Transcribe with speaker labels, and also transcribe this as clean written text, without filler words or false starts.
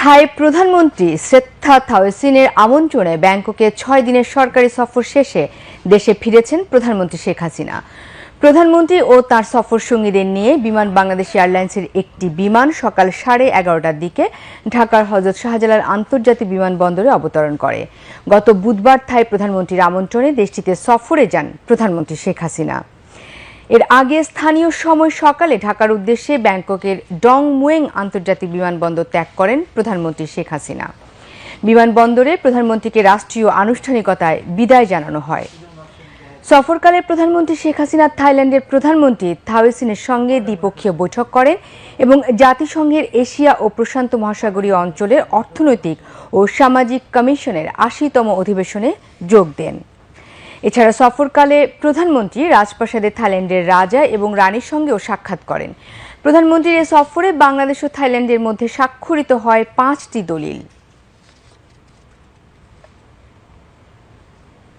Speaker 1: থাই প্রধানমন্ত্রী সেথা থাউসিনের আমন্ত্রণে ব্যাংককে ৬ দিনের সরকারি সফর শেষে দেশে ফিরেছেন প্রধানমন্ত্রী শেখ হাসিনা। প্রধানমন্ত্রী ও তার সফর সঙ্গীদের নিয়ে বিমান বাংলাদেশ এয়ারলাইন্সের একটি বিমান সকাল 11:30টার দিকে ঢাকার হযরত শাহজালাল আন্তর্জাতিক বিমানবন্দরে অবতরণ করে। গত বুধবার থাই প্রধানমন্ত্রীর আমন্ত্রণে দেশটিতে সফরে যান প্রধানমন্ত্রী শেখ হাসিনা। এর আগে স্থানীয় সময় সকালে ঢাকার উদ্দেশ্যে ব্যাংককের ডং মুয়েং আন্তর্জাতিক বিমানবন্দর ত্যাগ করেন প্রধানমন্ত্রী শেখ হাসিনা। বিমানবন্দরে প্রধানমন্ত্রীকে রাষ্ট্রীয় আনুষ্ঠানিকতায় বিদায় জানানো হয়। সফরকালে প্রধানমন্ত্রী শেখ হাসিনা থাইল্যান্ডের প্রধানমন্ত্রী থাওয়েসিনের সঙ্গে দ্বিপক্ষীয় বৈঠক করেন এবং জাতিসংঘের এশিয়া ও প্রশান্ত মহাসাগরীয় অঞ্চলের অর্থনৈতিক ও সামাজিক কমিশনের ৮০তম অধিবেশনে যোগ দেন। এছাড়া সফরকালে প্রধানমন্ত্রী রাজপ্রাসাদে থাইল্যান্ডের রাজা এবং রানীর সঙ্গেও সাক্ষাৎ করেন। প্রধানমন্ত্রীর এ সফরে বাংলাদেশ ও থাইল্যান্ডের মধ্যে স্বাক্ষরিত হয় ৫টি দলিল।